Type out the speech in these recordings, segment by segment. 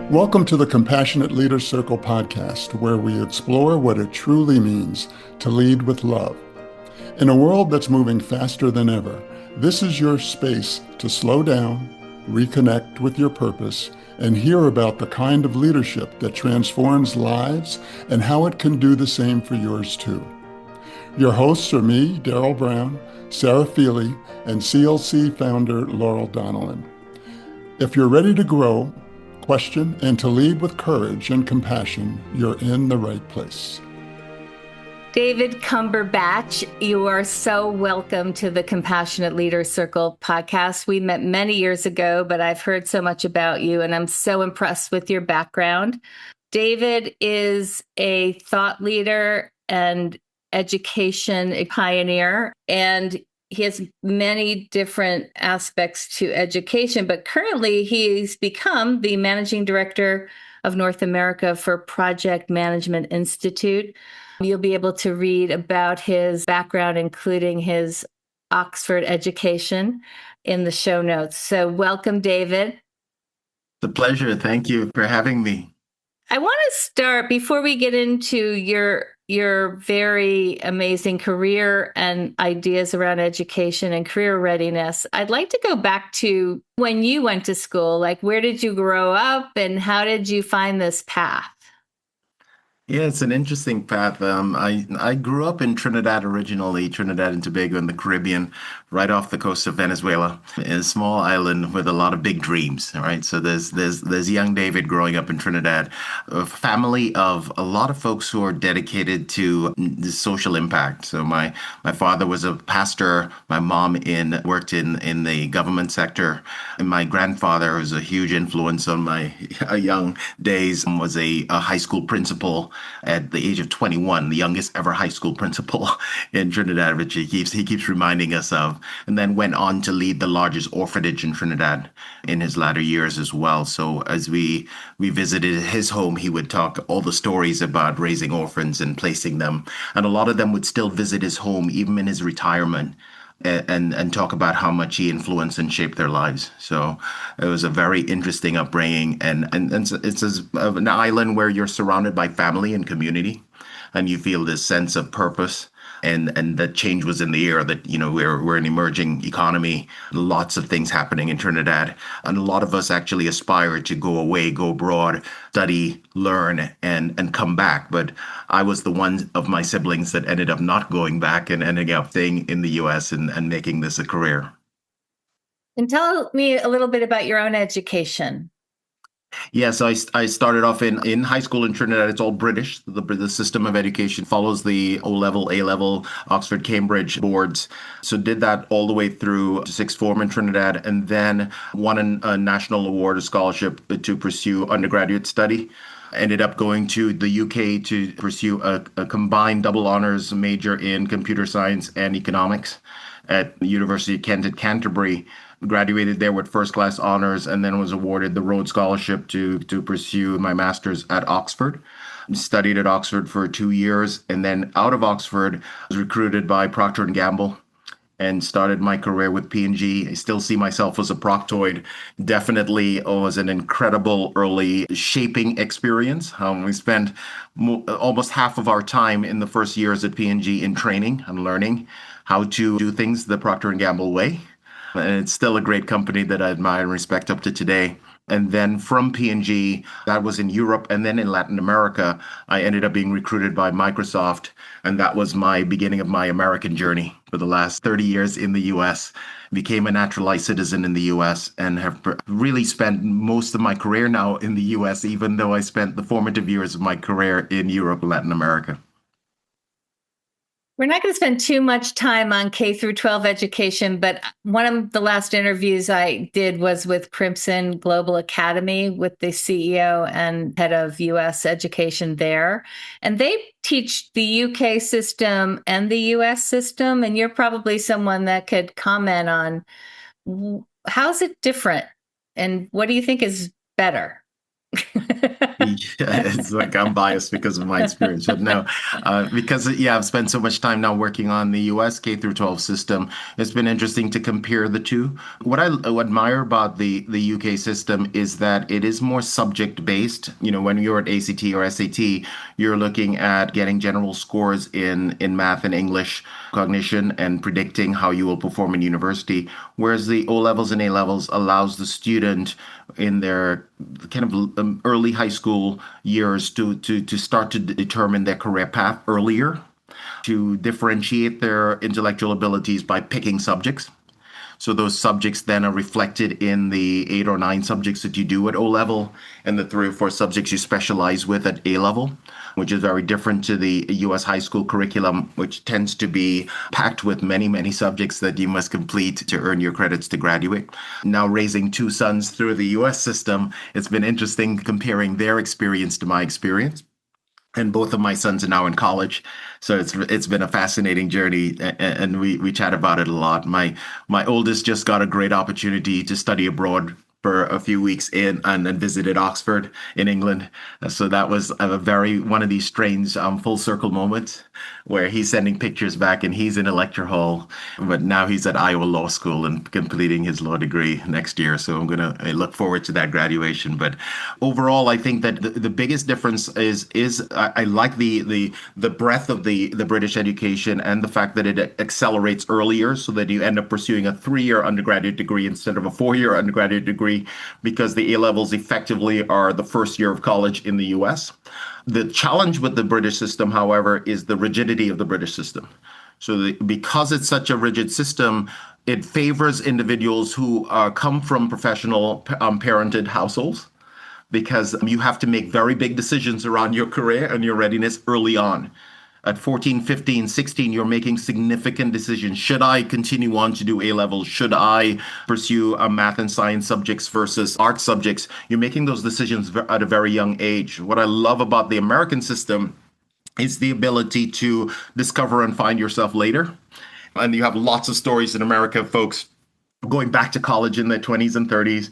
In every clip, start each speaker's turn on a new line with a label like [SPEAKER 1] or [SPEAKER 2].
[SPEAKER 1] Welcome to the Compassionate Leader Circle podcast, where we explore what it truly means to lead with love. In a world that's moving faster than ever, this is your space to slow down, reconnect with your purpose, and hear about the kind of leadership that transforms lives and how it can do the same for yours too. Your hosts are me, Daryl Brown, Sarah Feely, and CLC founder Laurel Donnellan. If you're ready to grow, question, and to lead with courage and compassion, you're in the right place.
[SPEAKER 2] David Cumberbatch, you are so welcome to the Compassionate Leader Circle podcast. We met many years ago, but I've heard so much about you, and I'm so impressed with your background. David is a thought leader and education pioneer, and he has many different aspects to education, but currently he's become the managing director of North America for Project Management Institute. You'll be able to read about his background, including his Oxford education, in the show notes. So welcome, David.
[SPEAKER 3] It's a pleasure. Thank you for having me.
[SPEAKER 2] I want to start, before we get into your very amazing career and ideas around education and career readiness, I'd like to go back to when you went to school. Like, where did you grow up and how did you find this path?
[SPEAKER 3] Yeah, it's an interesting path. I grew up in Trinidad originally, Trinidad and Tobago in the Caribbean, right off the coast of Venezuela, in a small island with a lot of big dreams. All right, so there's young David growing up in Trinidad, a family of a lot of folks who are dedicated to the social impact. So my father was a pastor, my mom worked in the government sector, and my grandfather was a huge influence on my young days, was a high school principal at the age of 21, the youngest ever high school principal in Trinidad, which he keeps reminding us of, and then went on to lead the largest orphanage in Trinidad in his latter years as well. So as we visited his home, he would talk all the stories about raising orphans and placing them, and a lot of them would still visit his home even in his retirement, and talk about how much he influenced and shaped their lives. So it was a very interesting upbringing, and it's an island where you're surrounded by family and community, and you feel this sense of purpose. And that change was in the air, that, we're an emerging economy, lots of things happening in Trinidad. And a lot of us actually aspire to go away, go abroad, study, learn, and come back. But I was the one of my siblings that ended up not going back and ending up staying in the US and making this a career.
[SPEAKER 2] And tell me a little bit about your own education.
[SPEAKER 3] Yeah, so I started off in high school in Trinidad. It's all British. The system of education follows the O-level, A-level, Oxford, Cambridge boards. So did that all the way through sixth form in Trinidad, and then won a national award, a scholarship to pursue undergraduate study. Ended up going to the UK to pursue a combined double honors major in computer science and economics at the University of Kent at Canterbury. Graduated there with first class honors, and then was awarded the Rhodes Scholarship to pursue my master's at Oxford. Studied at Oxford for 2 years, and then out of Oxford was recruited by Procter Gamble and started my career with P&G. I still see myself as a proctoid. Definitely was an incredible early shaping experience. We spent almost half of our time in the first years at P&G in training and learning how to do things the Procter & Gamble way. And it's still a great company that I admire and respect up to today. And then from P&G, that was in Europe, and then in Latin America, I ended up being recruited by Microsoft. And that was my beginning of my American journey for the last 30 years in the US. Became a naturalized citizen in the US and have really spent most of my career now in the US, even though I spent the formative years of my career in Europe and Latin America.
[SPEAKER 2] We're not going to spend too much time on K through 12 education, but one of the last interviews I did was with Crimson Global Academy with the CEO and head of US education there. And they teach the UK system and the US system. And you're probably someone that could comment on how's it different and what do you think is better?
[SPEAKER 3] It's like I'm biased because of my experience, but no, because I've spent so much time now working on the U.S. K through 12 system. It's been interesting to compare the two. What I admire about the UK system is that it is more subject based. When you're at ACT or SAT, you're looking at getting general scores in math and English cognition and predicting how you will perform in university. Whereas the O levels and A levels allows the student in their kind of early high school years to start to determine their career path earlier, to differentiate their intellectual abilities by picking subjects. So those subjects then are reflected in the 8 or 9 subjects that you do at O level and the 3 or 4 subjects you specialize with at A level, which is very different to the US high school curriculum, which tends to be packed with many, many subjects that you must complete to earn your credits to graduate. Now, raising 2 sons through the US system, it's been interesting comparing their experience to my experience. And both of my sons are now in college, so it's been a fascinating journey, and we chat about it a lot. My oldest just got a great opportunity to study abroad for a few weeks and then visited Oxford in England. So that was one of these strange full circle moments where he's sending pictures back and he's in a lecture hall, but now he's at Iowa Law School and completing his law degree next year. So I'm going to look forward to that graduation. But overall, I think that the biggest difference is I like the breadth of the British education and the fact that it accelerates earlier so that you end up pursuing a 3-year undergraduate degree instead of a 4-year undergraduate degree, because the A levels effectively are the first year of college in the US. The challenge with the British system, however, is the rigidity of the British system. So because it's such a rigid system, it favors individuals who come from professional parented households, because you have to make very big decisions around your career and your readiness early on. At 14, 15, 16, you're making significant decisions. Should I continue on to do A levels? Should I pursue math and science subjects versus art subjects? You're making those decisions at a very young age. What I love about the American system is the ability to discover and find yourself later. And you have lots of stories in America, folks going back to college in their 20s and 30s.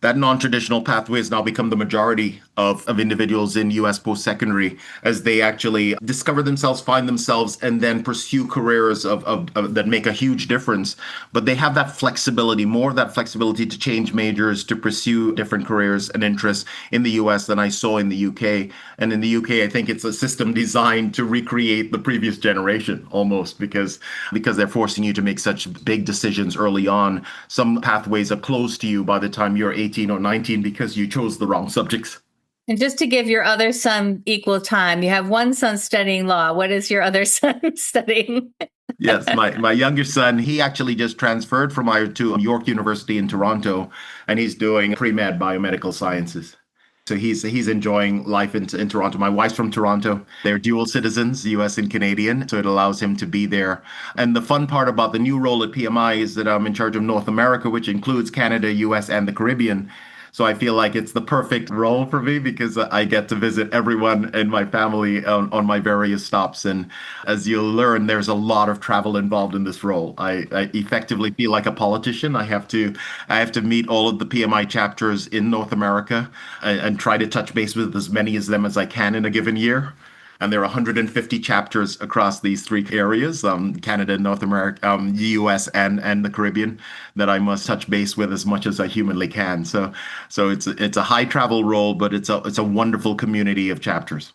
[SPEAKER 3] That non-traditional pathway has now become the majority of individuals in U.S. post-secondary as they actually discover themselves, find themselves, and then pursue careers that make a huge difference. But they have that flexibility, more of that flexibility to change majors, to pursue different careers and interests in the U.S. than I saw in the U.K. And in the U.K., I think it's a system designed to recreate the previous generation almost, because they're forcing you to make such big decisions early on. Some pathways are closed to you by the time you're 18 or 19 because you chose the wrong subjects.
[SPEAKER 2] And just to give your other son equal time, you have one son studying law. What is your other son studying?
[SPEAKER 3] Yes, my younger son, he actually just transferred from Iowa to York University in Toronto, and he's doing pre-med biomedical sciences. So he's enjoying life in Toronto. My wife's from Toronto. They're dual citizens, US and Canadian, so it allows him to be there. And the fun part about the new role at PMI is that I'm in charge of North America, which includes Canada, US, and the Caribbean. So I feel like it's the perfect role for me because I get to visit everyone in my family on my various stops. And as you'll learn, there's a lot of travel involved in this role. I effectively feel like a politician. I have to meet all of the PMI chapters in North America and try to touch base with as many of them as I can in a given year. And there are 150 chapters across these 3 areas, Canada, North America, US, and the Caribbean, that I must touch base with as much as I humanly can. So it's a high travel role, but it's a wonderful community of chapters.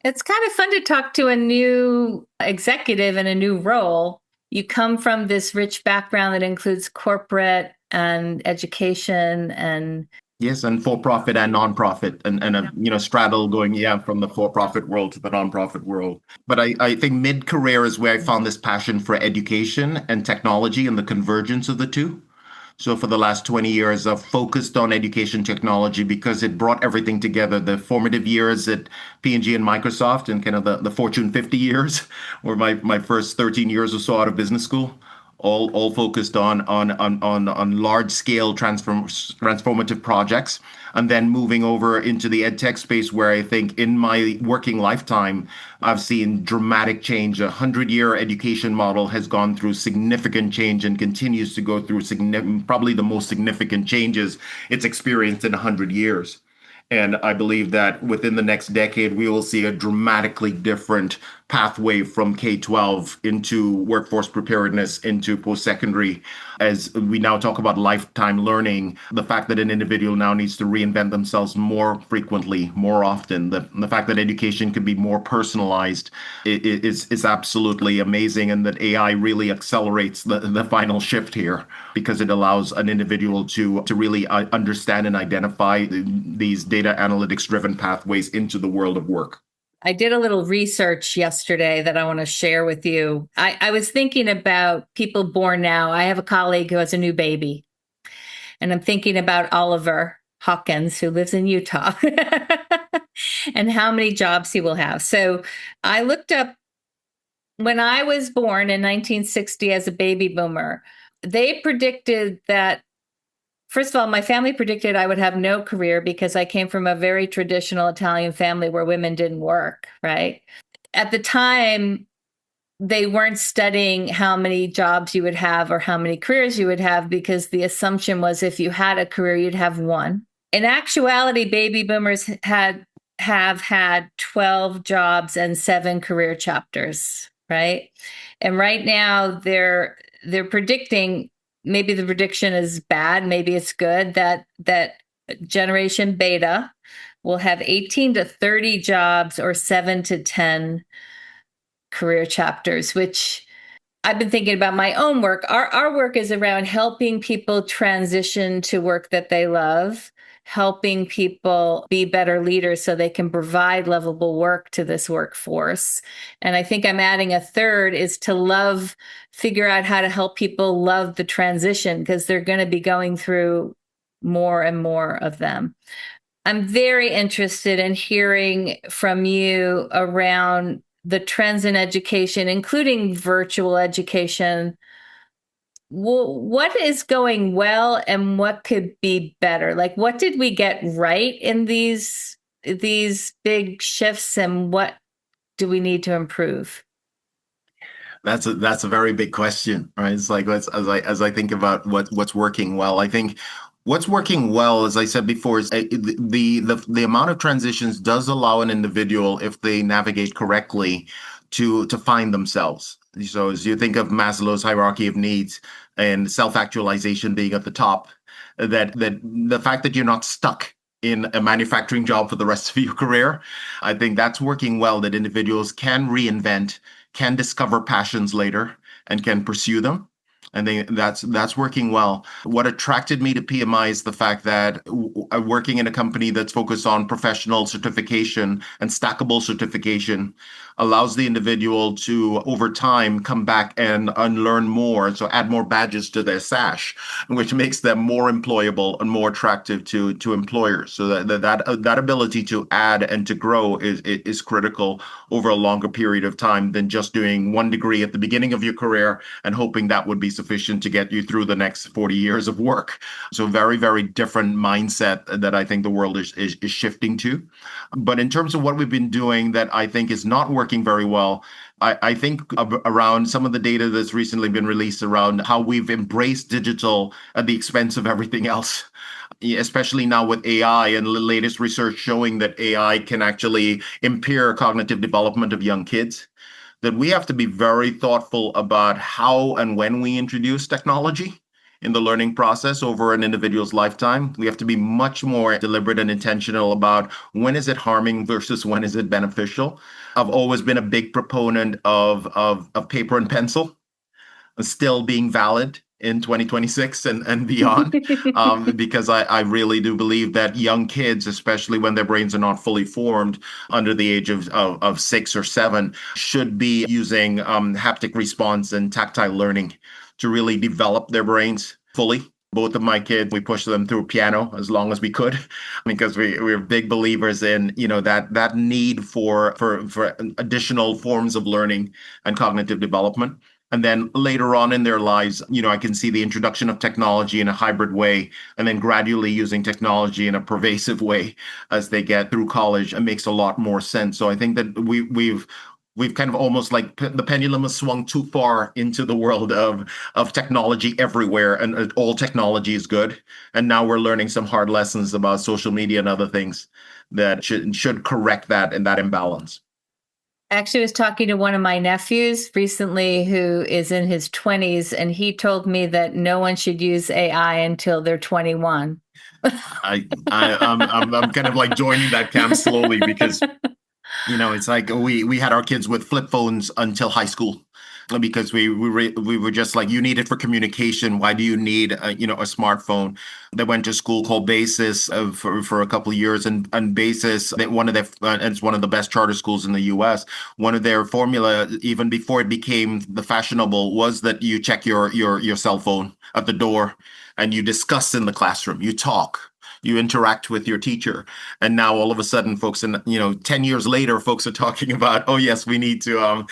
[SPEAKER 2] It's kind of fun to talk to a new executive in a new role. You come from this rich background that includes corporate and education and
[SPEAKER 3] Yes, and for-profit and non-profit, and straddle going from the for-profit world to the non-profit world. But I think mid-career is where I found this passion for education and technology and the convergence of the two. So for the last 20 years, I've focused on education technology because it brought everything together. The formative years at P&G and Microsoft, and kind of the Fortune 50 years, were my first 13 years or so out of business school. All focused on large scale transformative projects, and then moving over into the ed tech space, where I think in my working lifetime I've seen dramatic change. A 100-year education model has gone through significant change and continues to go through probably the most significant changes it's experienced in 100 years. And I believe that within the next decade, we will see a dramatically different pathway from K-12 into workforce preparedness, into post-secondary. As we now talk about lifetime learning, the fact that an individual now needs to reinvent themselves more frequently, more often, the fact that education can be more personalized is absolutely amazing. And that AI really accelerates the final shift here, because it allows an individual to really understand and identify these data analytics driven pathways into the world of work.
[SPEAKER 2] I did a little research yesterday that I want to share with you. I was thinking about people born now. I have a colleague who has a new baby, and I'm thinking about Oliver Hawkins, who lives in Utah, and how many jobs he will have. So I looked up when I was born in 1960 as a baby boomer, they predicted that. First of all, my family predicted I would have no career because I came from a very traditional Italian family where women didn't work, right? At the time, they weren't studying how many jobs you would have or how many careers you would have, because the assumption was if you had a career, you'd have one. In actuality, baby boomers have had 12 jobs and 7 career chapters, right? And right now they're predicting, maybe the prediction is bad, maybe it's good, that generation beta will have 18 to 30 jobs or 7 to 10 career chapters, which I've been thinking about my own work. Our work is around helping people transition to work that they love, helping people be better leaders so they can provide lovable work to this workforce. And I think I'm adding a third, is to figure out how to help people love the transition, because they're going to be going through more and more of them. I'm very interested in hearing from you around the trends in education, including virtual education. What is going well and what could be better? Like, what did we get right in these big shifts, and what do we need to improve?
[SPEAKER 3] That's a very big question, right? It's like, as I think about what's working well, I think what's working well, as I said before, is the amount of transitions does allow an individual, if they navigate correctly, to find themselves. So as you think of Maslow's hierarchy of needs and self-actualization being at the top, that the fact that you're not stuck in a manufacturing job for the rest of your career, I think that's working well, that individuals can reinvent, can discover passions later, and can pursue them. And that's working well. What attracted me to PMI is the fact that working in a company that's focused on professional certification and stackable certification allows the individual to, over time, come back and learn more. So add more badges to their sash, which makes them more employable and more attractive to employers. So that ability to add and to grow is critical over a longer period of time than just doing one degree at the beginning of your career and hoping that would be sufficient to get you through the next 40 years of work. So very, very different mindset that I think the world is shifting to. But in terms of what we've been doing that I think is not working very well, I think around some of the data that's recently been released around how we've embraced digital at the expense of everything else, especially now with AI and the latest research showing that AI can actually impair cognitive development of young kids, that we have to be very thoughtful about how and when we introduce technology in the learning process over an individual's lifetime. We have to be much more deliberate and intentional about when is it harming versus when is it beneficial. I've always been a big proponent of paper and pencil still being valid in 2026 and beyond, because I really do believe that young kids, especially when their brains are not fully formed under the age of 6 or 7, should be using haptic response and tactile learning to really develop their brains fully. Both of my kids, we pushed them through piano as long as we could, because we're big believers in, that need for additional forms of learning and cognitive development. And then later on in their lives, I can see the introduction of technology in a hybrid way, and then gradually using technology in a pervasive way as they get through college. It makes a lot more sense. So I think that we've we've kind of almost like the pendulum has swung too far into the world of technology everywhere, and all technology is good. And now we're learning some hard lessons about social media and other things that should correct that and that imbalance.
[SPEAKER 2] Actually, I was talking to one of my nephews recently who is in his 20s, and he told me that no one should use AI until they're 21.
[SPEAKER 3] I'm kind of like joining that camp slowly because it's like we had our kids with flip phones until high school because we were just like, you need it for communication. Why do you need a smartphone? They went to school called Basis for a couple of years, and Basis, it's one of the best charter schools in the U.S. One of their formula, even before it became the fashionable, was that you check your cell phone at the door, and you discuss in the classroom, you talk. You interact with your teacher. And now all of a sudden, folks, 10 years later, folks are talking about, oh yes, we need to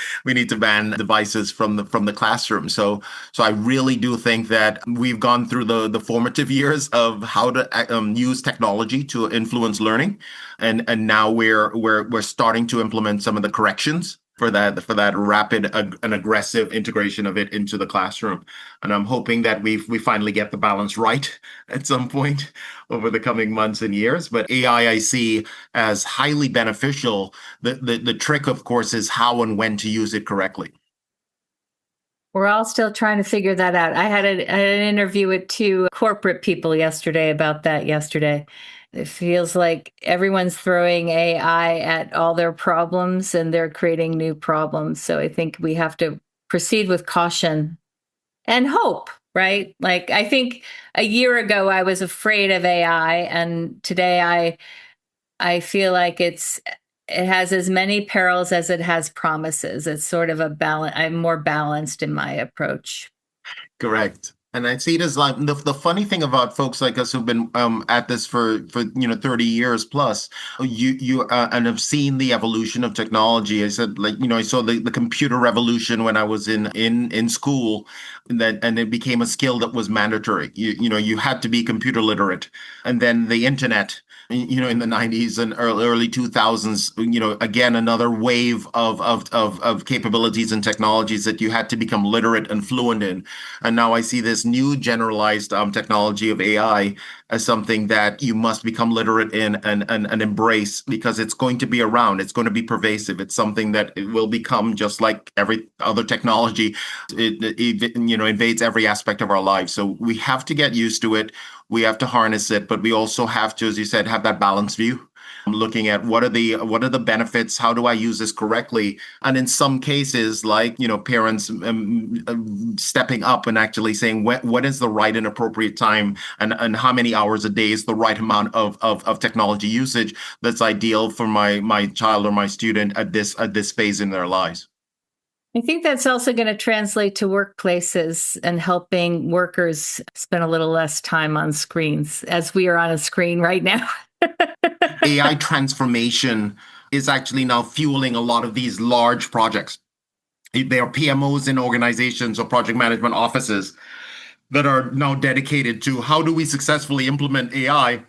[SPEAKER 3] ban devices from the classroom. So I really do think that we've gone through the formative years of how to use technology to influence learning. And now we're starting to implement some of the corrections for that rapid and aggressive integration of it into the classroom. And I'm hoping that we finally get the balance right at some point over the coming months and years. But AI I see as highly beneficial. The trick, of course, is how and when to use it correctly.
[SPEAKER 2] We're all still trying to figure that out. I had an interview with two corporate people yesterday about that yesterday. It feels like everyone's throwing AI at all their problems and they're creating new problems. So I think we have to proceed with caution and hope, right? Like, I think a year ago I was afraid of AI, and today I feel like it has as many perils as it has promises. It's sort of a balance. I'm more balanced in my approach.
[SPEAKER 3] Correct. And I see it as like the funny thing about folks like us who've been at this for 30 years plus, you and have seen the evolution of technology. I said, like, I saw the computer revolution when I was in school, and it became a skill that was mandatory. You had to be computer literate. And then the internet, in the 90s and early 2000s, again, another wave of capabilities and technologies that you had to become literate and fluent in. And now I see this new generalized technology of AI as something that you must become literate in and embrace, because it's going to be around. It's going to be pervasive. It's something that it will become just like every other technology. It invades every aspect of our lives. So we have to get used to it. We have to harness it, but we also have to, as you said, have that balanced view. Looking at what are the benefits, how do I use this correctly, and in some cases, like parents stepping up and actually saying what is the right and appropriate time, and how many hours a day is the right amount of technology usage that's ideal for my child or my student at this phase in their lives.
[SPEAKER 2] I think that's also going to translate to workplaces and helping workers spend a little less time on screens, as we are on a screen right now.
[SPEAKER 3] AI transformation is actually now fueling a lot of these large projects. There are PMOs in organizations or project management offices that are now dedicated to how do we successfully implement AI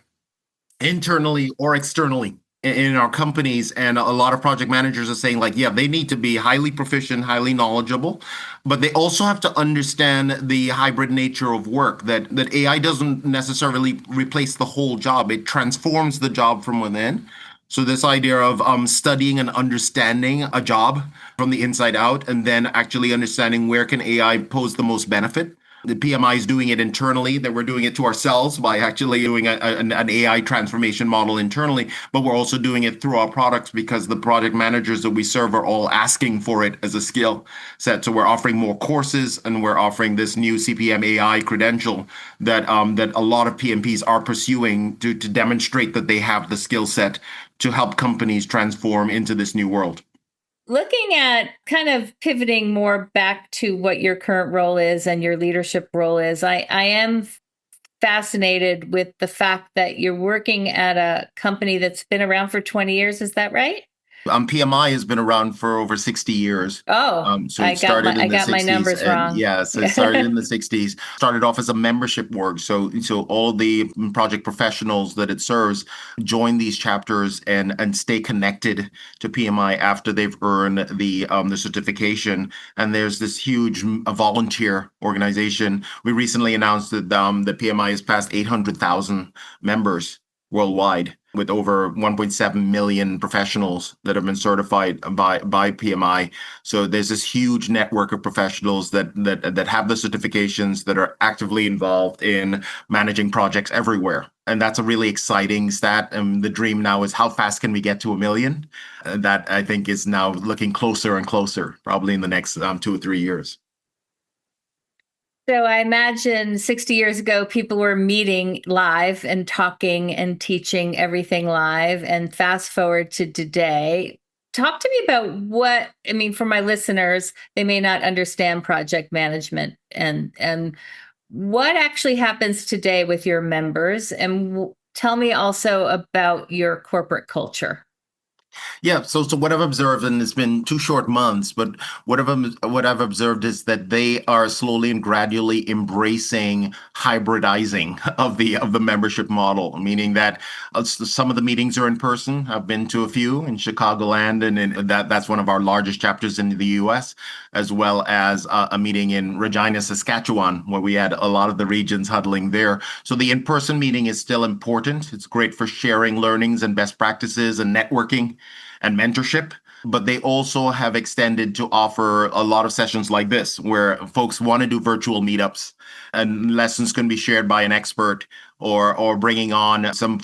[SPEAKER 3] internally or externally in our companies. And a lot of project managers are saying, like, yeah, they need to be highly proficient, highly knowledgeable, but they also have to understand the hybrid nature of work, that AI doesn't necessarily replace the whole job. It transforms the job from within. So this idea of studying and understanding a job from the inside out, and then actually understanding where can AI pose the most benefit. The PMI is doing it internally, that we're doing it to ourselves by actually doing an AI transformation model internally, but we're also doing it through our products because the project managers that we serve are all asking for it as a skill set. So we're offering more courses, and we're offering this new CPMAI credential that a lot of PMPs are pursuing to demonstrate that they have the skill set to help companies transform into this new world.
[SPEAKER 2] Looking at kind of pivoting more back to what your current role is and your leadership role is, I am fascinated with the fact that you're working at a company that's been around for 20 years. Is that right?
[SPEAKER 3] PMI has been around for over 60 years.
[SPEAKER 2] Oh,
[SPEAKER 3] So it started in
[SPEAKER 2] I
[SPEAKER 3] the
[SPEAKER 2] got my
[SPEAKER 3] 60s,
[SPEAKER 2] numbers
[SPEAKER 3] and
[SPEAKER 2] wrong.
[SPEAKER 3] yeah, so it started in the 60s. Started off as a membership org. So all the project professionals that it serves join these chapters and stay connected to PMI after they've earned the certification. And there's this huge volunteer organization. We recently announced that the PMI has passed 800,000 members worldwide, with over 1.7 million professionals that have been certified by PMI. So there's this huge network of professionals that have the certifications, that are actively involved in managing projects everywhere. And that's a really exciting stat. And the dream now is, how fast can we get to 1 million? That, I think, is now looking closer and closer, probably in the next 2 or 3 years.
[SPEAKER 2] So I imagine 60 years ago, people were meeting live and talking and teaching everything live. And fast forward to today, talk to me about what, I mean, for my listeners, they may not understand project management, and what actually happens today with your members. And tell me also about your corporate culture.
[SPEAKER 3] Yeah, so what I've observed, and it's been 2 short months, but what I've observed is that they are slowly and gradually embracing hybridizing of the membership model, meaning that some of the meetings are in person. I've been to a few in Chicagoland, and that's one of our largest chapters in the U.S., as well as a meeting in Regina, Saskatchewan, where we had a lot of the regions huddling there. So the in-person meeting is still important. It's great for sharing learnings and best practices and networking and mentorship, but they also have extended to offer a lot of sessions like this, where folks want to do virtual meetups and lessons can be shared by an expert, or bringing on some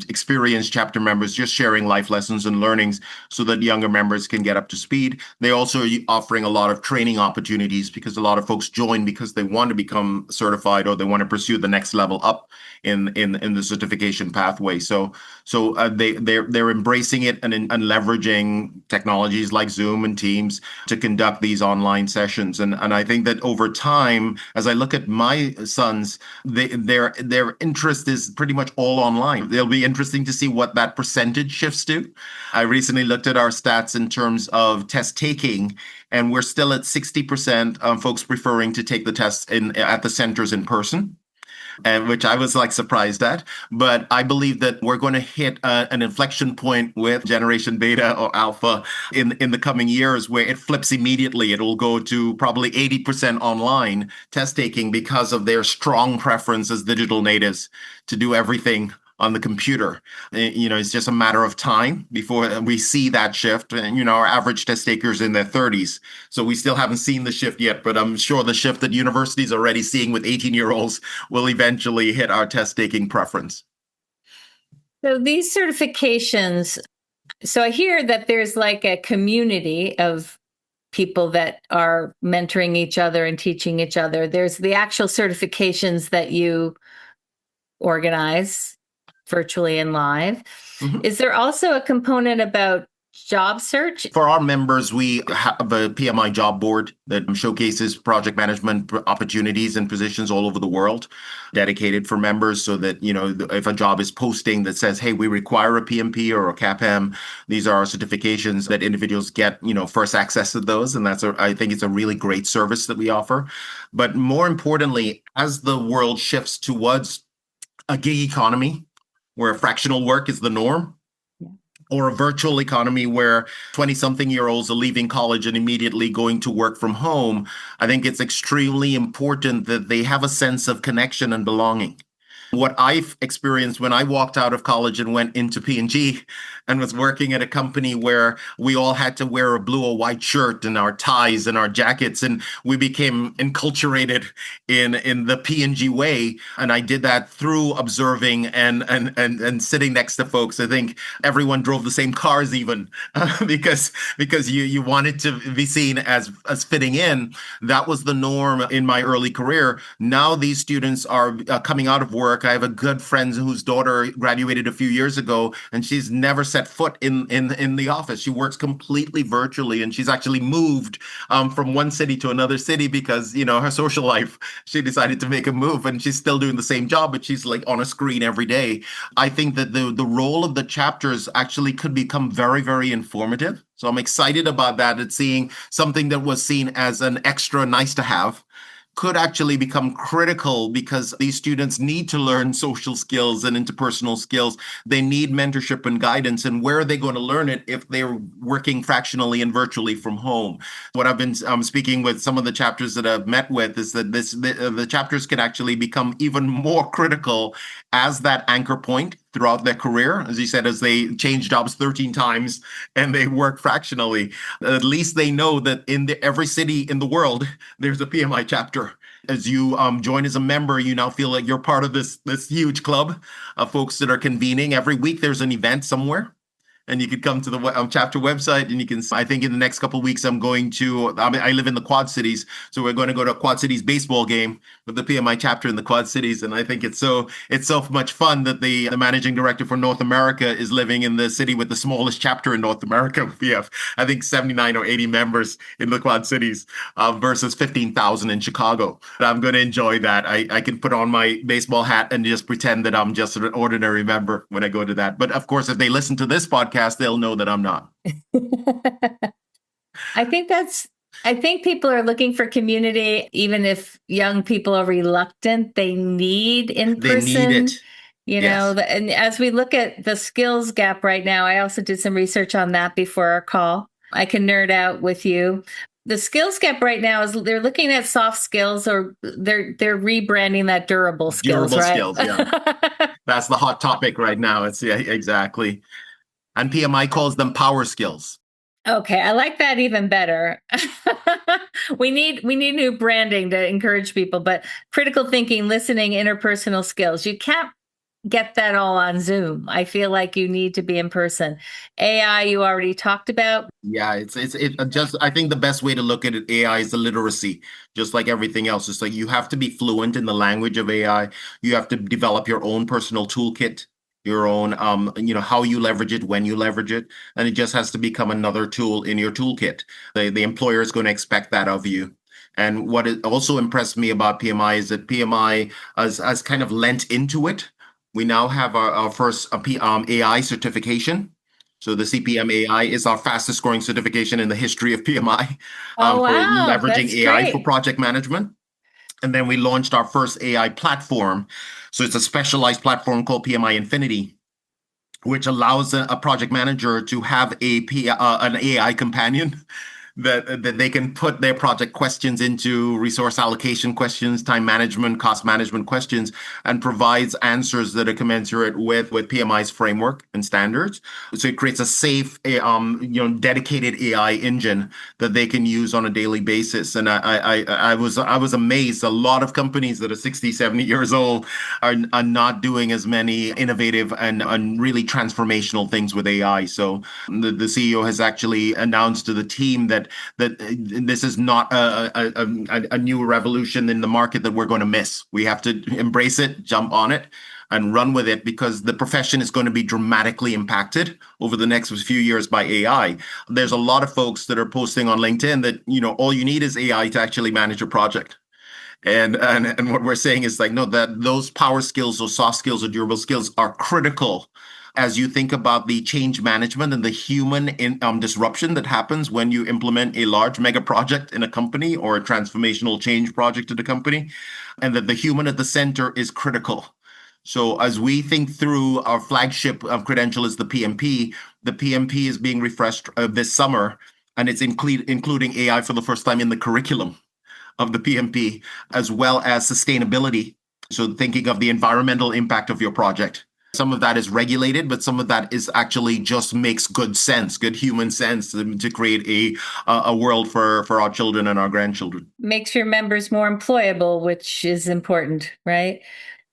[SPEAKER 3] experienced chapter members, just sharing life lessons and learnings so that younger members can get up to speed. They also are offering a lot of training opportunities, because a lot of folks join because they want to become certified, or they want to pursue the next level up in the certification pathway. So they're embracing it and leveraging technologies like Zoom and Teams to conduct these online sessions. And I think that over time, as I look at my sons, their interest is pretty much all online. It'll be interesting to see what that percentage shifts to. I recently looked at our stats in terms of test taking, and we're still at 60% of folks preferring to take the tests at the centers in person, and which I was like surprised at. But I believe that we're going to hit an inflection point with generation beta or alpha in the coming years, where it flips immediately. It will go to probably 80% online test taking, because of their strong preference as digital natives to do everything on the computer. It's just a matter of time before we see that shift. And, our average test takers in their 30s. So we still haven't seen the shift yet, but I'm sure the shift that universities are already seeing with 18-year-olds will eventually hit our test taking preference.
[SPEAKER 2] So these certifications, so I hear that there's like a community of people that are mentoring each other and teaching each other. There's the actual certifications that you organize virtually and live. Mm-hmm. Is there also a component about job search?
[SPEAKER 3] For our members, we have a PMI job board that showcases project management opportunities and positions all over the world, dedicated for members, so that, if a job is posting that says, hey, we require a PMP or a CAPM, these are our certifications, that individuals get, first access to those. And I think it's a really great service that we offer. But more importantly, as the world shifts towards a gig economy, where fractional work is the norm, or a virtual economy where 20-something-year-olds are leaving college and immediately going to work from home, I think it's extremely important that they have a sense of connection and belonging. What I've experienced when I walked out of college and went into P&G and was working at a company where we all had to wear a blue or white shirt and our ties and our jackets, and we became enculturated in the P&G way. And I did that through observing and sitting next to folks. I think everyone drove the same cars even because you wanted to be seen as fitting in. That was the norm in my early career. Now these students are coming out of work work. I have a good friend whose daughter graduated a few years ago, and she's never set foot in the office. She works completely virtually, and she's actually moved from one city to another city because, her social life, she decided to make a move, and she's still doing the same job, but she's like on a screen every day. I think that the role of the chapters actually could become very, very informative. So I'm excited about that. It's seeing something that was seen as an extra nice to have could actually become critical because these students need to learn social skills and interpersonal skills. They need mentorship and guidance. And where are they going to learn it if they're working fractionally and virtually from home? What I've been speaking with some of the chapters that I've met with is that the chapters can actually become even more critical as that anchor point throughout their career. As you said, as they change jobs 13 times and they work fractionally, at least they know that in every city in the world, there's a PMI chapter. As you join as a member, you now feel like you're part of this huge club of folks that are convening. Every week there's an event somewhere. And you could come to the chapter website and you can, I think in the next couple of weeks, I live in the Quad Cities. So we're going to go to a Quad Cities baseball game with the PMI chapter in the Quad Cities. And I think it's so much fun that the managing director for North America is living in the city with the smallest chapter in North America. We have, I think, 79 or 80 members in the Quad Cities versus 15,000 in Chicago. But I'm going to enjoy that. I can put on my baseball hat and just pretend that I'm just an ordinary member when I go to that. But of course, if they listen to this podcast, they'll know that I'm not.
[SPEAKER 2] I think people are looking for community, even if young people are reluctant. They need in person.
[SPEAKER 3] They need it.
[SPEAKER 2] Yes. And as we look at the skills gap right now, I also did some research on that before our call. I can nerd out with you. The skills gap right now is they're looking at soft skills, or they're rebranding that durable skills, right?
[SPEAKER 3] Skills, yeah. That's the hot topic right now. Exactly. And PMI calls them power skills.
[SPEAKER 2] Okay, I like that even better. We need new branding to encourage people, but critical thinking, listening, interpersonal skills. You can't get that all on Zoom. I feel like you need to be in person. AI, you already talked about.
[SPEAKER 3] Yeah, I think the best way to look at it, AI is the literacy, just like everything else. It's like you have to be fluent in the language of AI. You have to develop your own personal toolkit, your own, how you leverage it, when you leverage it. And it just has to become another tool in your toolkit. The employer is going to expect that of you. And what also impressed me about PMI is that PMI has kind of lent into it. We now have our first AI certification. So the CPMAI is our fastest growing certification in the history of PMI
[SPEAKER 2] for
[SPEAKER 3] leveraging
[SPEAKER 2] That's
[SPEAKER 3] AI
[SPEAKER 2] great.
[SPEAKER 3] for project management. And then we launched our first AI platform. So it's a specialized platform called PMI Infinity, which allows a project manager to have an AI companion that they can put their project questions into, resource allocation questions, time management, cost management questions, and provides answers that are commensurate with PMI's framework and standards. So it creates a safe, dedicated AI engine that they can use on a daily basis. And I was amazed. A lot of companies that are 60, 70 years old are not doing as many innovative and really transformational things with AI. So the CEO has actually announced to the team that this is not a new revolution in the market that we're going to miss. We have to embrace it, jump on it, and run with it, because the profession is going to be dramatically impacted over the next few years by AI. There's a lot of folks that are posting on LinkedIn that, all you need is AI to actually manage a project. And what we're saying is like, no, that those power skills, those soft skills, or durable skills are critical as you think about the change management and the human disruption that happens when you implement a large mega project in a company or a transformational change project in a company, and that the human at the center is critical. So as we think through our flagship credential is the PMP is being refreshed this summer, and it's including AI for the first time in the curriculum of the PMP, as well as sustainability. So thinking of the environmental impact of your project. Some of that is regulated, but some of that is actually just makes good sense, good human sense to create a world for our children and our grandchildren.
[SPEAKER 2] Makes your members more employable, which is important, right?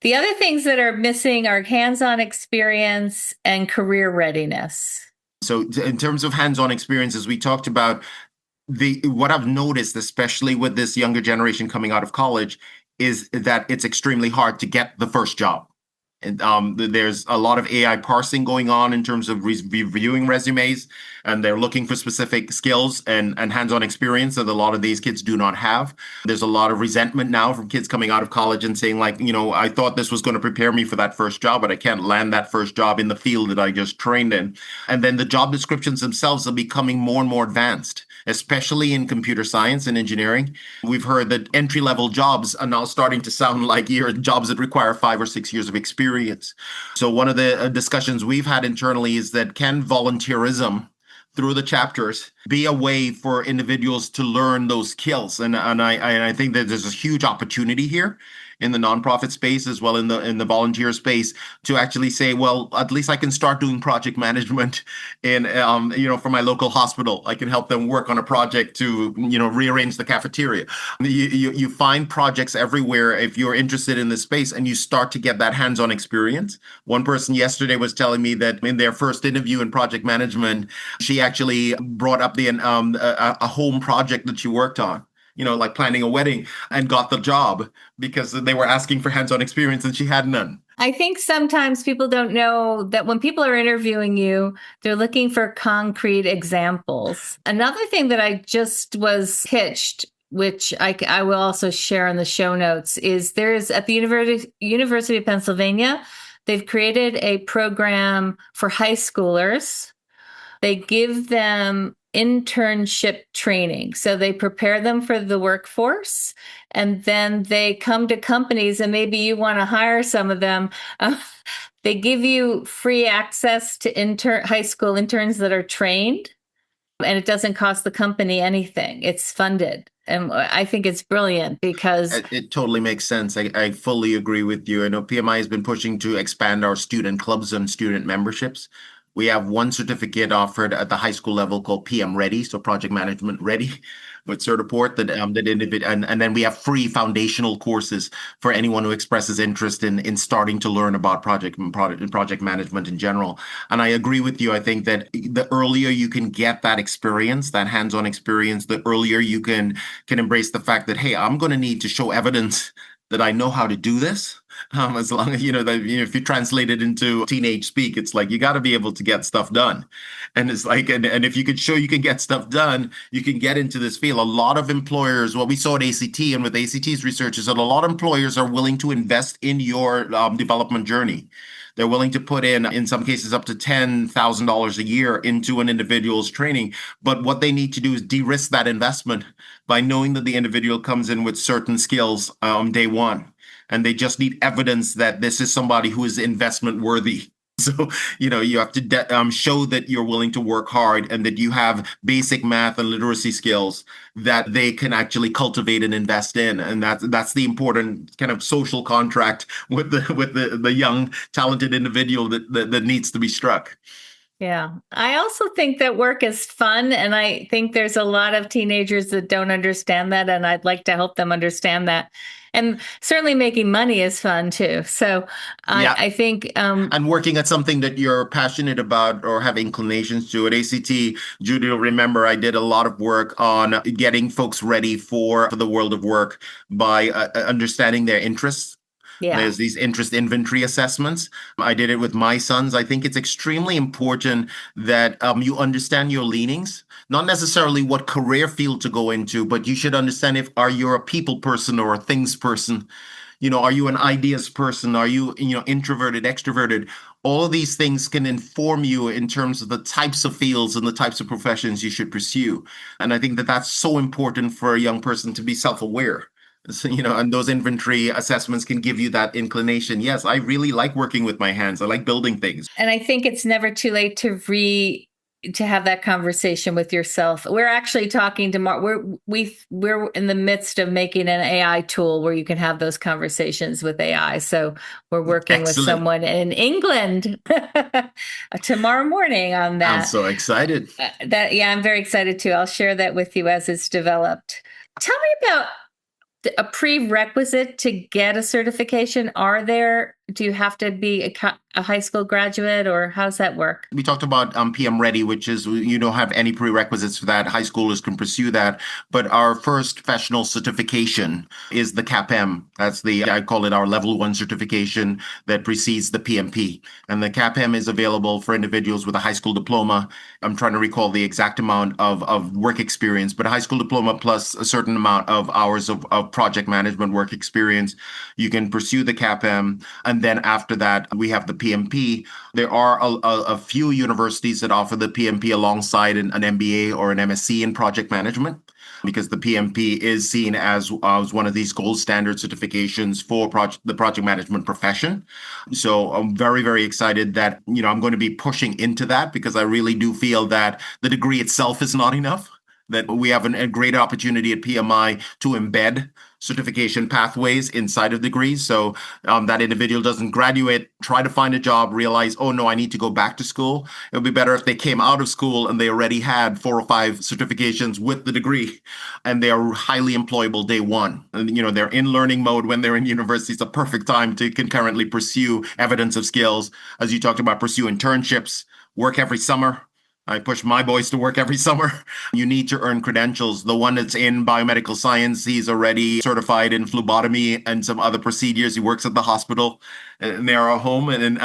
[SPEAKER 2] The other things that are missing are hands-on experience and career readiness.
[SPEAKER 3] So in terms of hands-on experiences, we talked about what I've noticed, especially with this younger generation coming out of college, is that it's extremely hard to get the first job. And, there's a lot of AI parsing going on in terms of reviewing resumes, and they're looking for specific skills and hands-on experience that a lot of these kids do not have. There's a lot of resentment now from kids coming out of college and saying, like, I thought this was going to prepare me for that first job, but I can't land that first job in the field that I just trained in. And then the job descriptions themselves are becoming more and more advanced, especially in computer science and engineering. We've heard that entry-level jobs are now starting to sound like jobs that require 5 or 6 years of experience. So one of the discussions we've had internally is that can volunteerism through the chapters be a way for individuals to learn those skills? And I think that there's a huge opportunity here in the nonprofit space as well in the volunteer space to actually say, well, at least I can start doing project management in for my local hospital. I can help them work on a project to rearrange the cafeteria. You find projects everywhere if you're interested in this space and you start to get that hands-on experience. One person yesterday was telling me that in their first interview in project management, she actually brought up a home project that she worked on, like planning a wedding, and got the job because they were asking for hands-on experience and she had none.
[SPEAKER 2] I think sometimes people don't know that when people are interviewing you, they're looking for concrete examples. Another thing that I just was pitched, which I will also share in the show notes, is there's at the University of Pennsylvania, they've created a program for high schoolers. They give them internship training. So they prepare them for the workforce, and then they come to companies, and maybe you want to hire some of them. They give you free access to high school interns that are trained, and it doesn't cost the company anything. It's funded. And I think it's brilliant because
[SPEAKER 3] it totally makes sense. I fully agree with you. I know PMI has been pushing to expand our student clubs and student memberships. We have one certificate offered at the high school level called PM Ready, so Project Management Ready, with Certiport and then we have free foundational courses for anyone who expresses interest in starting to learn about project management in general. And I agree with you. I think that the earlier you can get that experience, that hands-on experience, the earlier you can embrace the fact that, hey, I'm going to need to show evidence that I know how to do this. As long as, if you translate it into teenage speak, it's like, you got to be able to get stuff done. And it's like, and if you could show you can get stuff done, you can get into this field. A lot of employers, what we saw at ACT and with ACT's research is that a lot of employers are willing to invest in your development journey. They're willing to put in some cases, up to $10,000 a year into an individual's training. But what they need to do is de-risk that investment by knowing that the individual comes in with certain skills on day one. And they just need evidence that this is somebody who is investment worthy. So, you have to show that you're willing to work hard and that you have basic math and literacy skills that they can actually cultivate and invest in. And that's the important kind of social contract with the young, talented individual that needs to be struck.
[SPEAKER 2] Yeah. I also think that work is fun. And I think there's a lot of teenagers that don't understand that. And I'd like to help them understand that. And certainly making money is fun too. So I think.
[SPEAKER 3] And working at something that you're passionate about or have inclinations to. At ACT, Judy will remember I did a lot of work on getting folks ready for the world of work by understanding their interests. Yeah. There's these interest inventory assessments. I did it with my sons. I think it's extremely important that you understand your leanings, not necessarily what career field to go into, but you should understand are you a people person or a things person? Are you an ideas person? Are you, introverted, extroverted? All of these things can inform you in terms of the types of fields and the types of professions you should pursue. And I think that that's so important for a young person to be self-aware. So, and those inventory assessments can give you that inclination. Yes, I really like working with my hands. I like building things.
[SPEAKER 2] And I think it's never too late to have that conversation with yourself. We're actually talking to Mark. We're in the midst of making an AI tool where you can have those conversations with AI. So we're working with someone in England tomorrow morning on that.
[SPEAKER 3] I'm so excited.
[SPEAKER 2] I'm very excited too. I'll share that with you as it's developed. Tell me about a prerequisite to get a certification. Are there do you have to be a high school graduate, or how's that work?
[SPEAKER 3] We talked about PM Ready, which is you don't have any prerequisites for that. High schoolers can pursue that. But our first professional certification is the CAPM. I call it our level 1 certification that precedes the PMP. And the CAPM is available for individuals with a high school diploma. I'm trying to recall the exact amount of work experience, but a high school diploma plus a certain amount of hours of project management work experience. You can pursue the CAPM. And then after that, we have the PMP. There are a few universities that offer the PMP alongside an MBA or an MSc in project management, because the PMP is seen as one of these gold standard certifications for the project management profession. So I'm very, very excited that, I'm going to be pushing into that, because I really do feel that the degree itself is not enough, that we have a great opportunity at PMI to embed certification pathways inside of degrees. So that individual doesn't graduate, try to find a job, realize, oh no, I need to go back to school. It would be better if they came out of school and they already had 4 or 5 certifications with the degree, and they are highly employable day one. And, they're in learning mode when they're in university. It's a perfect time to concurrently pursue evidence of skills. As you talked about, pursue internships, work every summer. I push my boys to work every summer. You need to earn credentials. The one that's in biomedical science, he's already certified in phlebotomy and some other procedures. He works at the hospital, and they're at home. And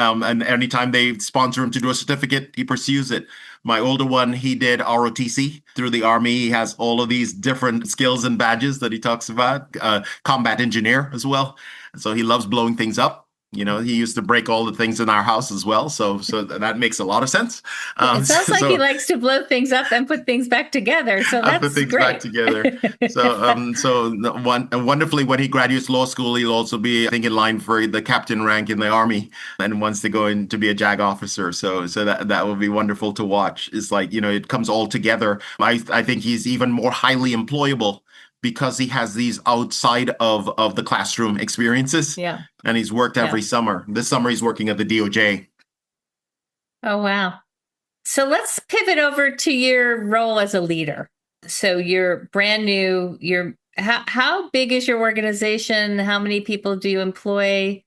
[SPEAKER 3] anytime they sponsor him to do a certificate, he pursues it. My older one, he did ROTC through the Army. He has all of these different skills and badges that he talks about. Combat engineer as well. So he loves blowing things up. He used to break all the things in our house as well. So that makes a lot lot of sense.
[SPEAKER 2] It sounds like he likes to blow things up and put things back together. So that's
[SPEAKER 3] put things
[SPEAKER 2] great.
[SPEAKER 3] back together. So wonderfully, when he graduates law school, he'll also be, I think, in line for the captain rank in the Army, and wants to go in to be a JAG officer. So that will be wonderful to watch. It's like, it comes all together. I think he's even more highly employable because he has these outside of the classroom experiences.
[SPEAKER 2] Yeah.
[SPEAKER 3] And he's worked every summer. This summer, he's working at the DOJ.
[SPEAKER 2] Oh, wow. So let's pivot over to your role as a leader. So you're brand new. How big is your organization? How many people do you employ?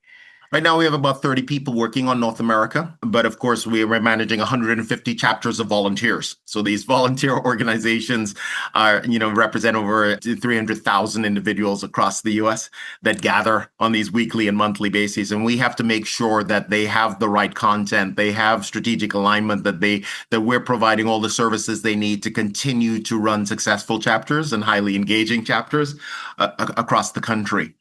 [SPEAKER 3] Right now, we have about 30 people working on North America, but of course, we are managing 150 chapters of volunteers. So these volunteer organizations represent over 300,000 individuals across the U.S. that gather on these weekly and monthly bases. And we have to make sure that they have the right content, they have strategic alignment, that we're providing all the services they need to continue to run successful chapters and highly engaging chapters across the country.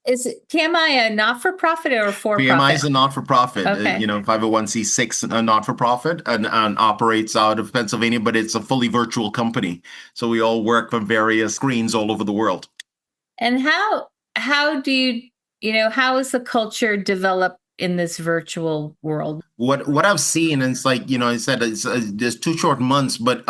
[SPEAKER 2] Is PMI a not-for-profit or a for-profit?
[SPEAKER 3] PMI is a not-for-profit,
[SPEAKER 2] okay.
[SPEAKER 3] 501c6 not-for-profit, and operates out of Pennsylvania, but it's a fully virtual company. So we all work from various screens all over the world.
[SPEAKER 2] And how do you, how is the culture developed in this virtual world?
[SPEAKER 3] What I've seen, and it's like, I said, there's 2 short months, but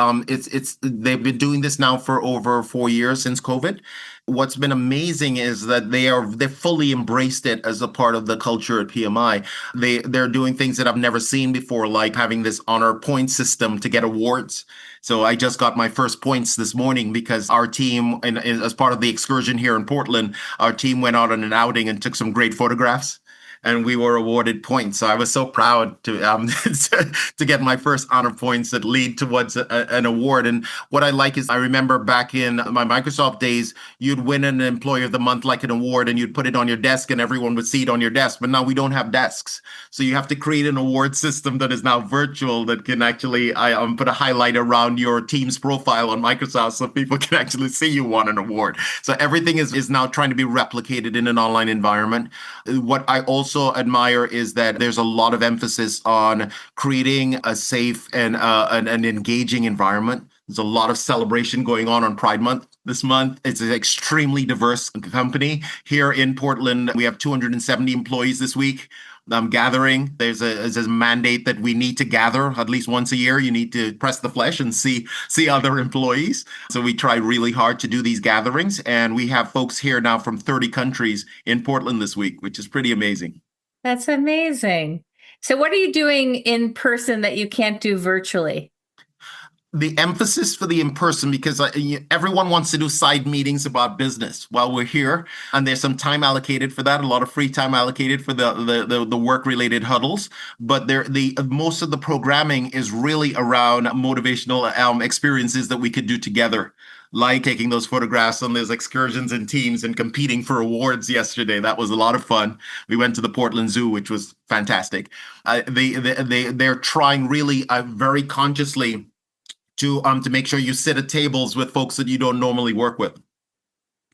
[SPEAKER 3] they've been doing this now for over 4 years since COVID. What's been amazing is that they've fully embraced it as a part of the culture at PMI. They're doing things that I've never seen before, like having this honor point system to get awards. So I just got my first points this morning because our team, and as part of the excursion here in Portland, our team went out on an outing and took some great photographs, and we were awarded points. So I was so proud to to get my first honor points that lead towards an award. And what I like is, I remember back in my Microsoft days, you'd win an Employee of the Month, like an award, and you'd put it on your desk and everyone would see it on your desk. But now we don't have desks. So you have to create an award system that is now virtual, that can actually put a highlight around your team's profile on Microsoft so people can actually see you won an award. So everything is now trying to be replicated in an online environment. What I also admire is that there's a lot of emphasis on creating a safe and an engaging environment. There's a lot of celebration going on Pride Month this month. It's an extremely diverse company. Here in Portland, we have 270 employees this week. Gathering. There's a mandate that we need to gather at least once a year. You need to press the flesh and see other employees. So we try really hard to do these gatherings. And we have folks here now from 30 countries in Portland this week, which is pretty amazing.
[SPEAKER 2] That's amazing. So what are you doing in person that you can't do virtually?
[SPEAKER 3] The emphasis for the in-person, because everyone wants to do side meetings about business while we're here, and there's some time allocated for that, a lot of free time allocated for the work-related huddles. But the most of the programming is really around motivational experiences that we could do together, like taking those photographs on those excursions in teams and competing for awards yesterday. That was a lot of fun. We went to the Portland Zoo, which was fantastic. They're trying really very consciously to make sure you sit at tables with folks that you don't normally work with.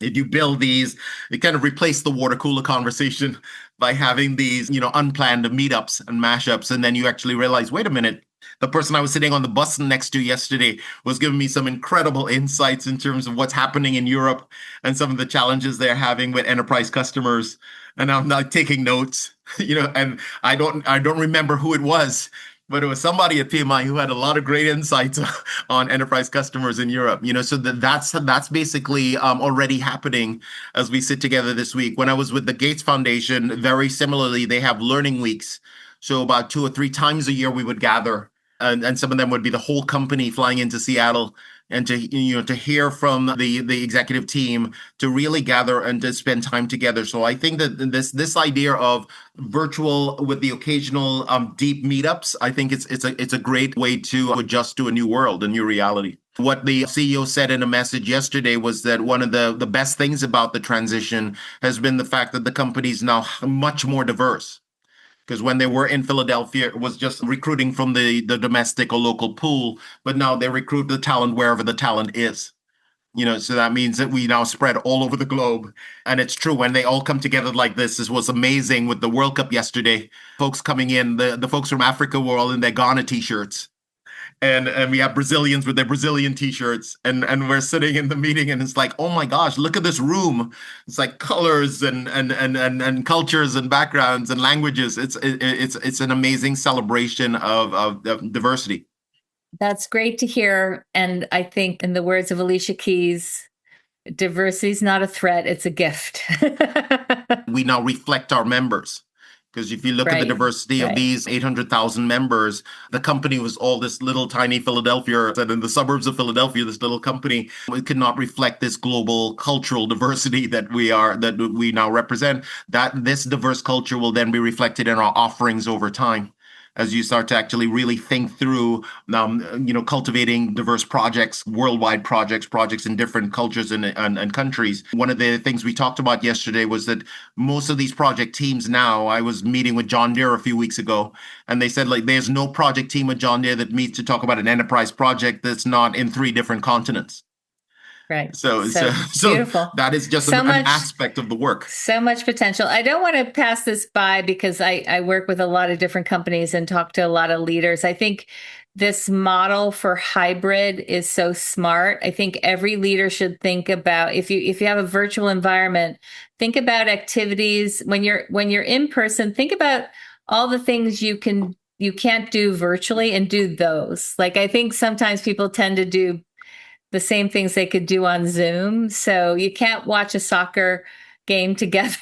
[SPEAKER 3] If you build these, you kind of replace the water cooler conversation by having these, unplanned meetups and mashups, and then you actually realize, wait a minute, the person I was sitting on the bus next to yesterday was giving me some incredible insights in terms of what's happening in Europe and some of the challenges they're having with enterprise customers. And I'm not taking notes, and I don't remember who it was, but it was somebody at PMI who had a lot of great insights on enterprise customers in Europe. So that's basically already happening as we sit together this week. When I was with the Gates Foundation, very similarly, they have learning weeks. So about 2 or 3 times a year we would gather, and some of them would be the whole company flying into Seattle and to hear from the executive team, to really gather and to spend time together. So I think that this idea of virtual with the occasional deep meetups, I think it's a great way to adjust to a new world, a new reality. What the CEO said in a message yesterday was that one of the best things about the transition has been the fact that the company is now much more diverse. Because when they were in Philadelphia, it was just recruiting from the domestic or local pool, but now they recruit the talent wherever the talent is. So that means that we now spread all over the globe. And it's true, when they all come together like this was amazing with the World Cup yesterday. Folks coming in, the folks from Africa were all in their Ghana t-shirts. And we have Brazilians with their Brazilian t-shirts, and we're sitting in the meeting, and it's like, oh my gosh, look at this room. It's like colors and cultures and backgrounds and languages. It's an amazing celebration of diversity.
[SPEAKER 2] That's great to hear. And I think, in the words of Alicia Keys, diversity is not a threat, it's a gift.
[SPEAKER 3] We now reflect our members. Because if you look at the diversity of these 800,000 members, the company was all this little tiny Philadelphia, and in the suburbs of Philadelphia, this little company, it could not reflect this global cultural diversity that we now represent. That this diverse culture will then be reflected in our offerings over time, as you start to actually really think through, cultivating diverse projects, worldwide projects in different cultures and countries. One of the things we talked about yesterday was that most of these project teams now, I was meeting with John Deere a few weeks ago, and they said, there's no project team at John Deere that meets to talk about an enterprise project that's not in 3 different continents.
[SPEAKER 2] Right.
[SPEAKER 3] So
[SPEAKER 2] beautiful.
[SPEAKER 3] That is just an aspect of the work.
[SPEAKER 2] So much potential. I don't want to pass this by, because I work with a lot of different companies and talk to a lot of leaders. I think this model for hybrid is so smart. I think every leader should think about, if you have a virtual environment, think about activities when you're in person. Think about all the things you can't do virtually, and do those. Like, I think sometimes people tend to do the same things they could do on Zoom. So you can't watch a soccer game together,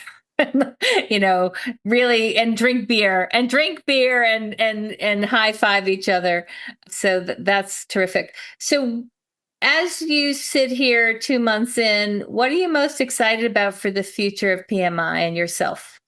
[SPEAKER 2] really, and drink beer and high five each other. So that's terrific. So as you sit here 2 months in, what are you most excited about for the future of PMI and yourself?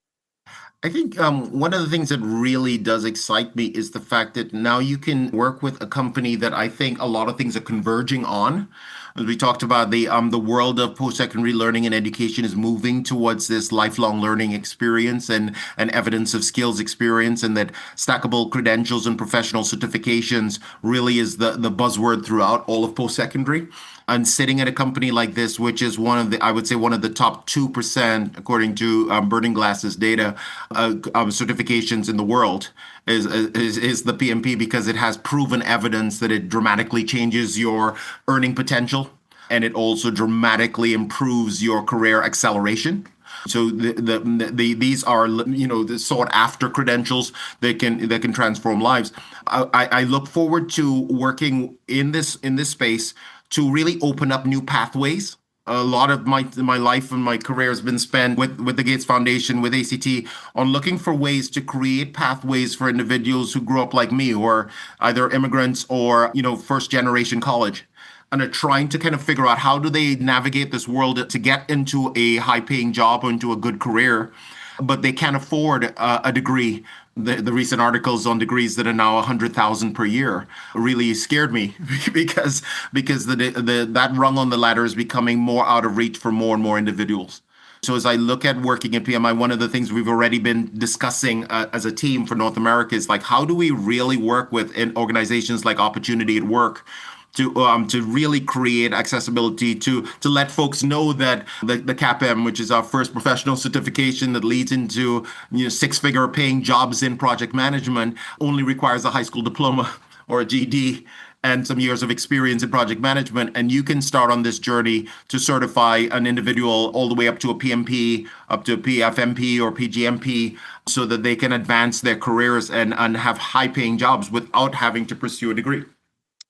[SPEAKER 3] I think one of the things that really does excite me is the fact that now you can work with a company that I think a lot of things are converging on. As we talked about, the world of post-secondary learning and education is moving towards this lifelong learning experience and evidence of skills experience, and that stackable credentials and professional certifications really is the buzzword throughout all of post-secondary. And sitting at a company like this, which is one of the top 2%, according to Burning Glass's data, certifications in the world, is the PMP, because it has proven evidence that it dramatically changes your earning potential, and it also dramatically improves your career acceleration. So these are the sought after credentials that can transform lives. I look forward to working in this space to really open up new pathways a lot of my life and my career has been spent with the Gates Foundation, with ACT, on looking for ways to create pathways for individuals who grew up like me, or either immigrants or, first generation college, and are trying to kind of figure out how do they navigate this world to get into a high paying job or into a good career, but they can't afford a degree. The recent articles on degrees that are now 100,000 per year really scared me because that rung on the ladder is becoming more out of reach for more and more individuals. So as I look at working at PMI, one of the things we've already been discussing as a team for North America is like, how do we really work with organizations like Opportunity at Work to really create accessibility, to let folks know that the CAPM, which is our first professional certification that leads into six-figure paying jobs in project management, only requires a high school diploma or a GED and some years of experience in project management. And you can start on this journey to certify an individual all the way up to a PMP, up to a PFMP or PGMP, so that they can advance their careers and have high-paying jobs without having to pursue a degree.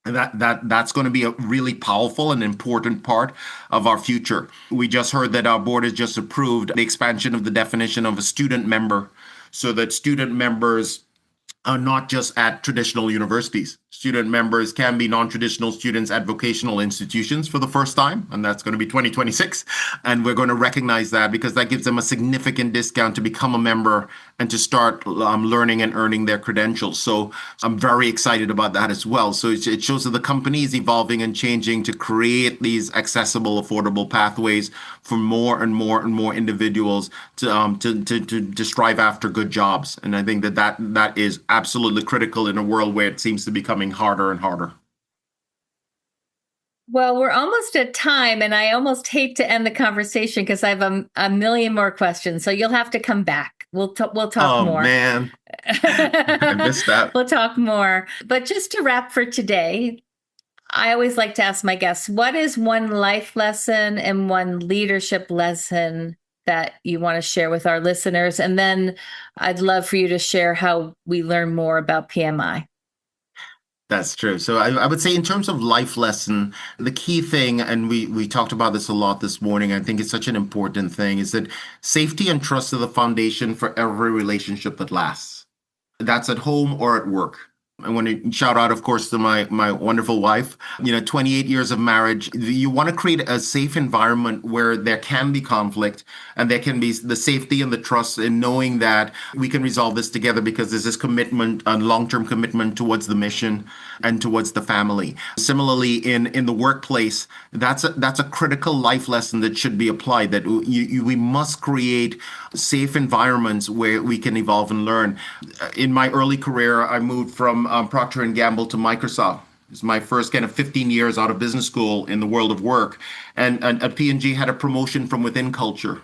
[SPEAKER 3] And that's going to be a really powerful and important part of our future. We just heard that our board has just approved the expansion of the definition of a student member, so that student members are not just at traditional universities. Student members can be non-traditional students at vocational institutions for the first time, and that's going to be 2026. And we're going to recognize that because that gives them a significant discount to become a member and to start learning and earning their credentials. So I'm very excited about that as well. So it shows that the company is evolving and changing to create these accessible, affordable pathways for more and more and more individuals to strive after good jobs. And I think that is absolutely critical in a world where it seems to be becoming harder and harder.
[SPEAKER 2] Well, we're almost at time, and I almost hate to end the conversation because I have a million more questions. So you'll have to come back. We'll talk more.
[SPEAKER 3] Oh, man. I missed that.
[SPEAKER 2] We'll talk more. But just to wrap for today, I always like to ask my guests, what is one life lesson and one leadership lesson that you want to share with our listeners? And then I'd love for you to share how we learn more about PMI.
[SPEAKER 3] That's true. So I would say in terms of life lesson, the key thing, and we talked about this a lot this morning, I think it's such an important thing, is that safety and trust are the foundation for every relationship that lasts. That's at home or at work. I want to shout out, of course, to my wonderful wife. 28 years of marriage. You want to create a safe environment where there can be conflict and there can be the safety and the trust in knowing that we can resolve this together because there's this commitment, a long-term commitment towards the mission and towards the family. Similarly, in the workplace, that's a critical life lesson that should be applied, that we must create safe environments where we can evolve and learn. In my early career, I moved from Procter Gamble to Microsoft. It's my first kind of 15 years out of business school in the world of work. And at P&G had a promotion from within culture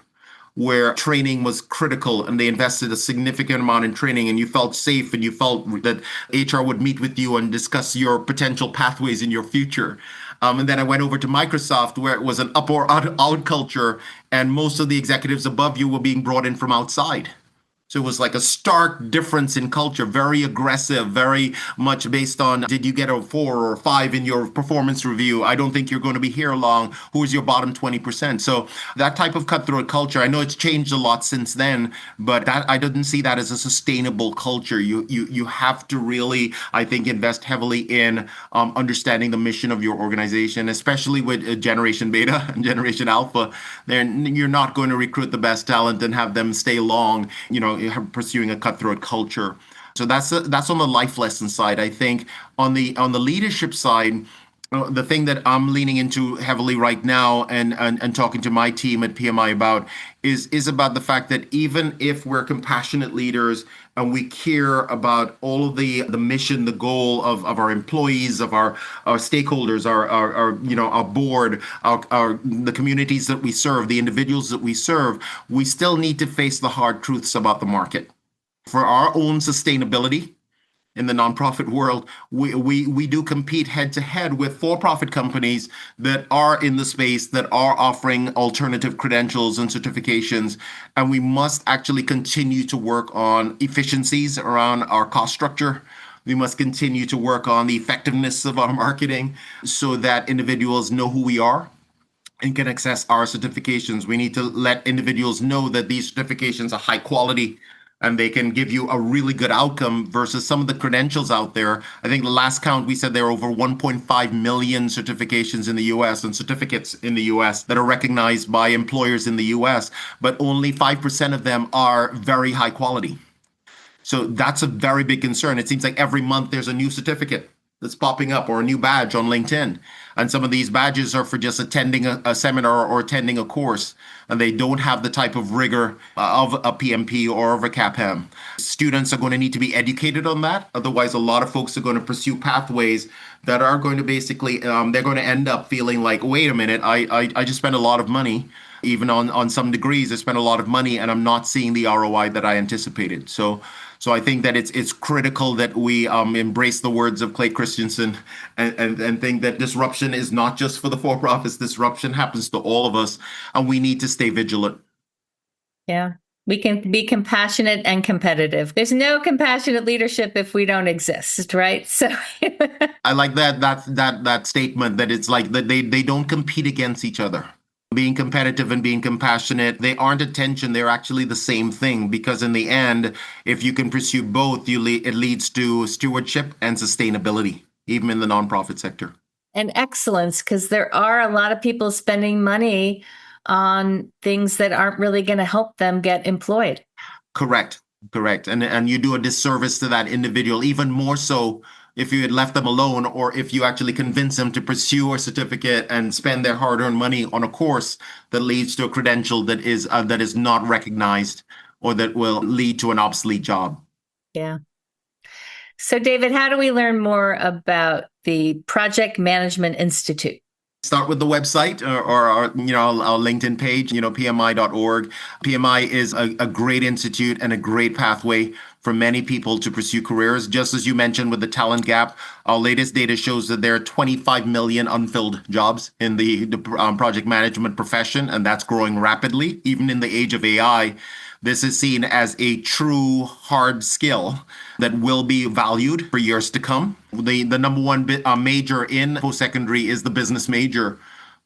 [SPEAKER 3] where training was critical and they invested a significant amount in training, and you felt safe and you felt that HR would meet with you and discuss your potential pathways in your future. And then I went over to Microsoft where it was an up or out culture, and most of the executives above you were being brought in from outside. So it was like a stark difference in culture, very aggressive, very much based on, did you get a 4 or 5 in your performance review? I don't think you're going to be here long. Who is your bottom 20%? So that type of cutthroat culture, I know it's changed a lot since then, but that I didn't see that as a sustainable culture. You have to really, I think, invest heavily in understanding the mission of your organization, especially with Generation Beta and Generation Alpha. You're not going to recruit the best talent and have them stay long, pursuing a cutthroat culture. So that's on the life lesson side. I think on the leadership side, the thing that I'm leaning into heavily right now and talking to my team at PMI about is about the fact that even if we're compassionate leaders and we care about all of the mission, the goal of our employees, of our stakeholders, our board, the communities that we serve, the individuals that we serve, we still need to face the hard truths about the market. For our own sustainability in the nonprofit world, we do compete head to head with for-profit companies that are in the space, that are offering alternative credentials and certifications. And we must actually continue to work on efficiencies around our cost structure. We must continue to work on the effectiveness of our marketing so that individuals know who we are and can access our certifications. We need to let individuals know that these certifications are high quality and they can give you a really good outcome versus some of the credentials out there. I think the last count, we said there are over 1.5 million certifications in the US and certificates in the US that are recognized by employers in the US, but only 5% of them are very high quality. So that's a very big concern. It seems like every month there's a new certificate that's popping up or a new badge on LinkedIn. And some of these badges are for just attending a seminar or attending a course, and they don't have the type of rigor of a PMP or of a CAPM. Students are going to need to be educated on that. Otherwise, a lot of folks are going to pursue pathways that are going to basically, they're going to end up feeling like, wait a minute, I just spent a lot of money. Even on some degrees, I spent a lot of money and I'm not seeing the ROI that I anticipated. So I think that it's critical that we embrace the words of Clay Christensen and think that disruption is not just for the for-profits. Disruption happens to all of us, and we need to stay vigilant.
[SPEAKER 2] Yeah. We can be compassionate and competitive. There's no compassionate leadership if we don't exist, right? So
[SPEAKER 3] I like that statement, that it's like that they don't compete against each other. Being competitive and being compassionate, they aren't a tension. They're actually the same thing, because in the end, if you can pursue both, it leads to stewardship and sustainability, even in the nonprofit sector.
[SPEAKER 2] And excellence, because there are a lot of people spending money on things that aren't really going to help them get employed.
[SPEAKER 3] Correct. And you do a disservice to that individual, even more so if you had left them alone, or if you actually convince them to pursue a certificate and spend their hard-earned money on a course that leads to a credential that is not recognized, or that will lead to an obsolete job.
[SPEAKER 2] Yeah. So, David, how do we learn more about the Project Management Institute?
[SPEAKER 3] Start with the website or our LinkedIn page, PMI.org. PMI is a great institute and a great pathway for many people to pursue careers. Just as you mentioned with the talent gap, our latest data shows that there are 25 million unfilled jobs in the project management profession, and that's growing rapidly. Even in the age of AI, this is seen as a true hard skill that will be valued for years to come. The number one major in post-secondary is the business major.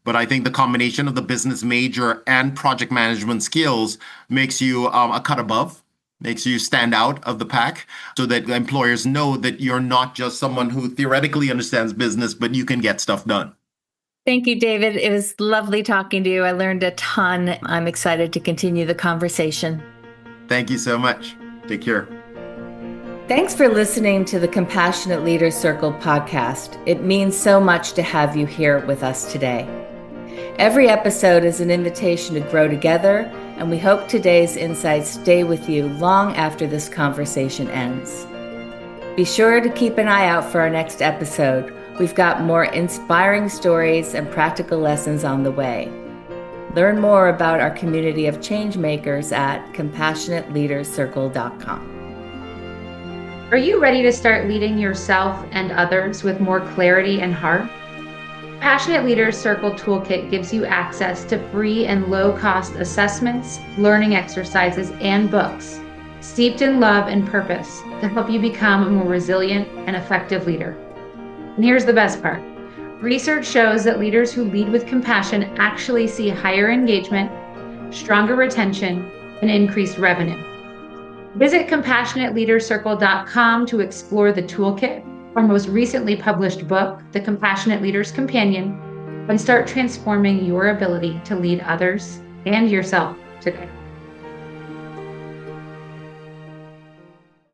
[SPEAKER 3] But I think the combination of the business major and project management skills makes you a cut above, makes you stand out of the pack, so that employers know that you're not just someone who theoretically understands business, but you can get stuff done.
[SPEAKER 2] Thank you, David. It was lovely talking to you. I learned a ton. I'm excited to continue the conversation.
[SPEAKER 3] Thank you so much. Take care.
[SPEAKER 2] Thanks for listening to the Compassionate Leaders Circle podcast. It means so much to have you here with us today. Every episode is an invitation to grow together, and we hope today's insights stay with you long after this conversation ends. Be sure to keep an eye out for our next episode. We've got more inspiring stories and practical lessons on the way. Learn more about our community of change makers at compassionateleaderscircle.com.
[SPEAKER 4] Are you ready to start leading yourself and others with more clarity and heart? Passionate Leaders Circle Toolkit gives you access to free and low-cost assessments, learning exercises, and books steeped in love and purpose to help you become a more resilient and effective leader. And here's the best part. Research shows that leaders who lead with compassion actually see higher engagement, stronger retention, and increased revenue. Visit CompassionateLeadersCircle.com to explore the toolkit, our most recently published book, The Compassionate Leader's Companion, and start transforming your ability to lead others and yourself today.